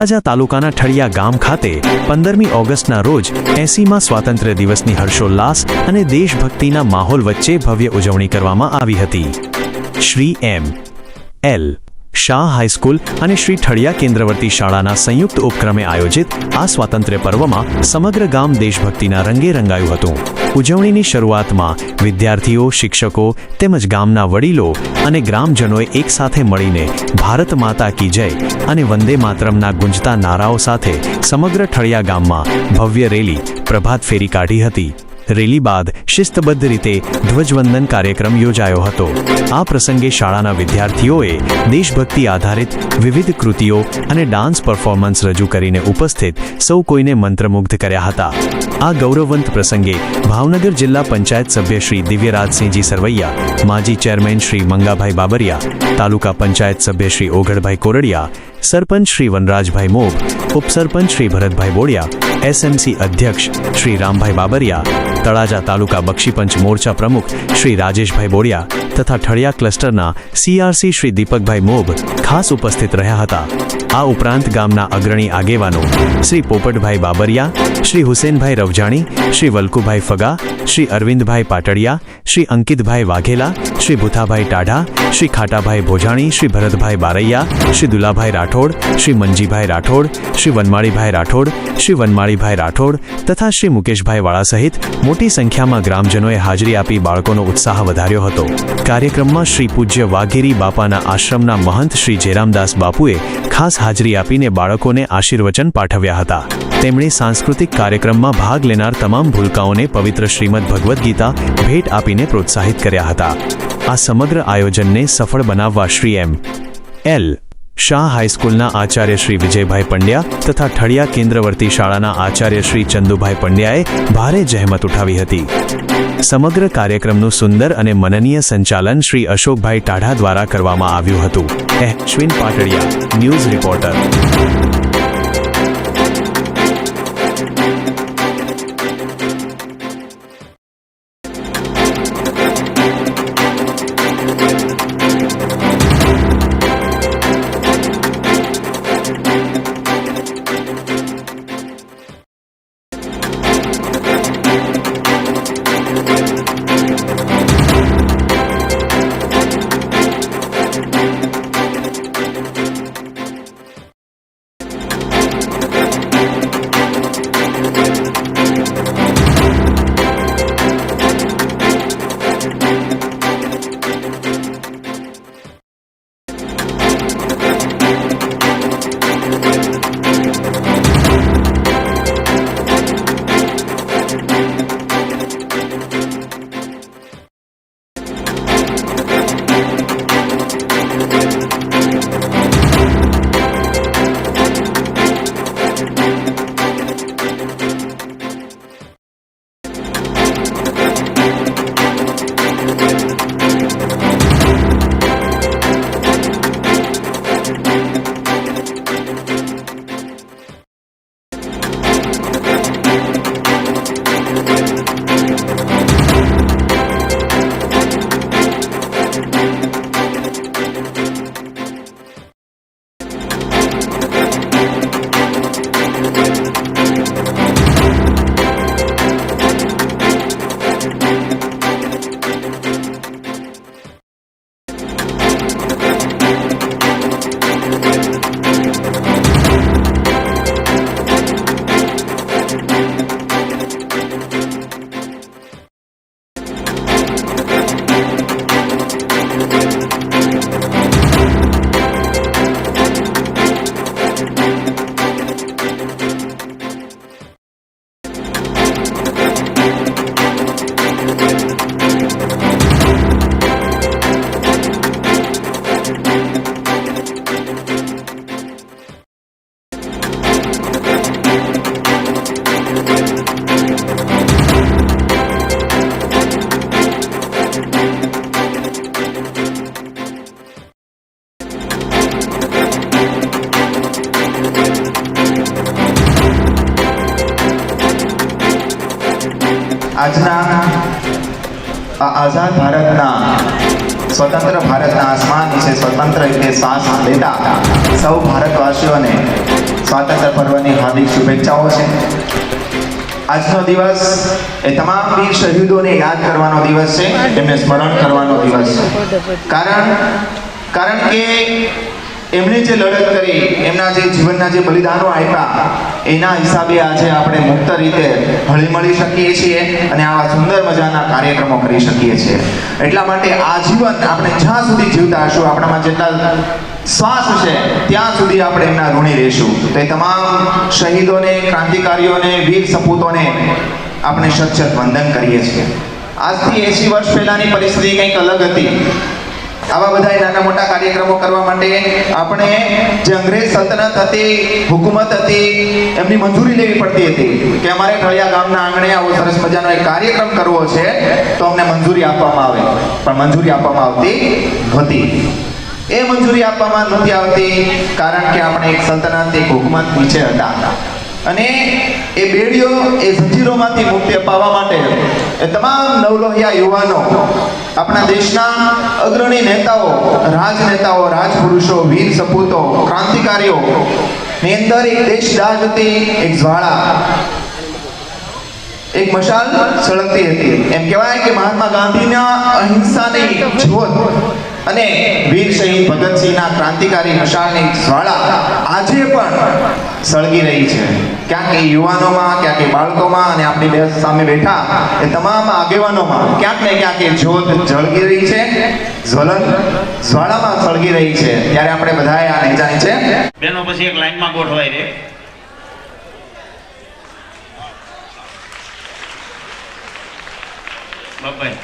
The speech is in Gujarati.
તળાજા તાલુકાના ઠળિયા ગામ ખાતે 15મી ઓગસ્ટના રોજ 80મા સ્વાતંત્ર્ય દિવસની હર્ષોલ્લાસ અને દેશભક્તિના માહોલ વચ્ચે ભવ્ય ઉજવણી કરવામાં આવી હતી. શ્રી એમ.એલ. શાહ હાઈસ્કૂલ અને શ્રી ઠળિયા કેન્દ્રવર્તી શાળાના સંયુક્ત ઉપક્રમે આયોજિત આ સ્વાતંત્ર્ય પર્વમાં સમગ્ર ગામ દેશભક્તિના રંગે રંગાયું હતું. ઉજવણીની શરૂઆતમાં વિદ્યાર્થીઓ, શિક્ષકો તેમજ ગામના વડીલો અને ગ્રામજનોએ એકસાથે મળીને ભારત માતા કી જય અને વંદે માતરમના ગુંજતા નારાઓ સાથે સમગ્ર ઠળિયા ગામમાં ભવ્ય રેલી, પ્રભાત ફેરી કાઢી હતી. રેલી બાદ શિસ્તબદ્ધ રીતે ધ્વજવંદન કાર્યક્રમ યોજાયો હતો. આ પ્રસંગે શાળાના વિદ્યાર્થીઓએ દેશભક્તિ આધારિત વિવિધ કૃતિઓ અને ડાન્સ પરફોર્મન્સ રજૂ કરીને ઉપસ્થિત સૌ કોઈને મંત્રમુગ્ધ કર્યા હતા. આ ગૌરવવંત પ્રસંગે ભાવનગર જિલ્લા પંચાયત સભ્ય શ્રી દિવ્યરાજસિંહજી સરવૈયા, માજી ચેરમેન શ્રી મંગાભાઈ બાબરિયા, તાલુકા પંચાયત સભ્ય શ્રી ઓગળભાઈ કોરડિયા, સરપંચ શ્રી વનરાજભાઈ મોગ, ઉપસરપંચ શ્રી ભરતભાઈ બોડિયા, એસએમસી અધ્યક્ષ શ્રી રામભાઈ બાબરિયા, તળાજા તાલુકા બક્ષીપંચ મોરચા પ્રમુખ શ્રી રાજેશભાઈ બોડિયા તથા ઠળિયા ક્લસ્ટરના સીઆરસી શ્રી દીપકભાઈ મોગ ખાસ ઉપસ્થિત રહ્યા હતા. આ ઉપરાંત ગામના અગ્રણી આગેવાનો શ્રી પોપટભાઈ બાબરિયા, શ્રી હુસેનભાઈ રવજાણી, શ્રી વલ્કુભાઈ ફગા, શ્રી અરવિંદભાઈ પાટડિયા, શ્રી અંકિતભાઈ વાઘેલા, શ્રી ભૂથાભાઈ ટાઢા, શ્રી ખાટાભાઈ ભોજાણી, શ્રી ભરતભાઈ બારૈયા, શ્રી દુલાભાઈ રાઠોડ, શ્રી મંજીભાઈ રાઠોડ, શ્રી વનમાળીભાઈ રાઠોડ, શ્રી વનમાળીભાઈ રાઠોડ તથા શ્રી મુકેશભાઈ વાળા સહિત મોટી સંખ્યામાં ગ્રામજનોએ હાજરી આપી બાળકોનો ઉત્સાહ વધાર્યો હતો. કાર્યક્રમમાં શ્રી પૂજ્ય વાઘેરી બાપાના આશ્રમના મહંત શ્રી જયરામદાસ બાપુએ ખાસ હાજરી આપીને બાળકોને આશીર્વચન પાઠવ્યા હતા. તેમણે સાંસ્કૃતિક કાર્યક્રમમાં ભાગ લેનાર તમામ ભૂલકાઓને પવિત્ર શ્રીમદ ભગવદ્ ગીતા ભેટ આપીને પ્રોત્સાહિત કર્યા હતા. આ સમગ્ર આયોજનને સફળ બનાવવા શ્રી એમ.એલ. શાહ હાઈસ્કૂલના આચાર્ય શ્રી વિજયભાઈ પંડ્યા તથા ઠળિયા કેન્દ્રવર્તી શાળાના આચાર્ય શ્રી ચંદુભાઈ પંડ્યાએ ભારે જહેમત ઉઠાવી હતી. સમગ્ર કાર્યક્રમનું સુંદર અને મનનીય સંચાલન શ્રી અશોકભાઈ ટાઢા દ્વારા કરવામાં આવ્યું હતું. Ashwin Patadia, news reporter. આજના આઝાદ ભારતના સ્વતંત્ર ભારતના આસમાન નીચે સ્વતંત્ર રીતે શ્વાસ લેતા સૌ ભારતવાસીઓને સ્વાતંત્ર્ય પર્વની હાર્દિક શુભેચ્છાઓ છે. આજનો દિવસ એ તમામ વીર શહીદોને યાદ કરવાનો દિવસ છે, એમને સ્મરણ કરવાનો દિવસ છે. કારણ કે એમણે જે લડત કરી, એમના જે જીવનના જે બલિદાનો આપ્યા, એના હિસાબે આજે આપણે મુક્ત રીતે હળી મળી શકીએ છીએ અને આવા સુંદર મજાના કાર્યક્રમો કરી શકીએ છીએ. એટલા માટે આજીવન આપણે જ્યાં સુધી જીવતા હશું, આપણામાં જેટલા શ્વાસ છે ત્યાં સુધી આપણે એમના ઋણી રહીશું. તો એ તમામ શહીદોને, ક્રાંતિકારીઓને, વીર સપૂતોને આપણે સચ્ચર વંદન કરીએ છીએ. આજથી 80 વર્ષ પહેલાની પરિસ્થિતિ કંઈક અલગ હતી. આવા બધા નાના મોટા કાર્યક્રમો કરવા માટે આપણે જે અંગ્રેજ સલ્તનત હતી, હુકુમત હતી, એમની મંજૂરી લેવી પડતી હતી કે અમારે ઠળિયા ગામના આંગણે આવો સરસ મજાનો એક કાર્યક્રમ કરવો છે તો અમને મંજૂરી આપવામાં આવે. પણ મંજૂરી આપવામાં આવતી નહોતી. એ મંજૂરી આપવામાં નથી આવતી કારણ કે આપણે એક સલ્તનત, એક હુકુમત નીચે હતા. અને એ બેડીઓ, એ જંજીરોમાંથી મુક્તિ અપાવવા માટે એ તમામ નવલોહિયા યુવાનો, આપણા દેશના અગ્રણી નેતાઓ, રાજનેતાઓ, રાજપુરુષો, વીર સપૂતો, ક્રાંતિકારીઓ ની અંદર એક દેશદાજ હતી, એક જ્વાળા, એક મશાલ સળગતી હતી. એમ કહેવાય કે મહાત્મા ગાંધીના અહિંસાની જ્યોત અને વીર શહીદ ભગતસિંહના ક્રાંતિકારી મશાલની જ્વાળા આજે પણ સળગી રહી છે. ક્યાંક એ યુવાનોમાં, ક્યાંક એ બાળકોમાં અને આપણી બે સામે બેઠા એ તમામ આગેવાનોમાં ક્યાંક ને ક્યાંક એ જ્યોત જળગી રહી છે, જ્વલન જ્વાળામાં સળગી રહી છે. ત્યારે આપણે બધાએ આ નેજાની છે બેનો પછી એક લાઈનમાં ગોઠવાય રે. બાપાઈ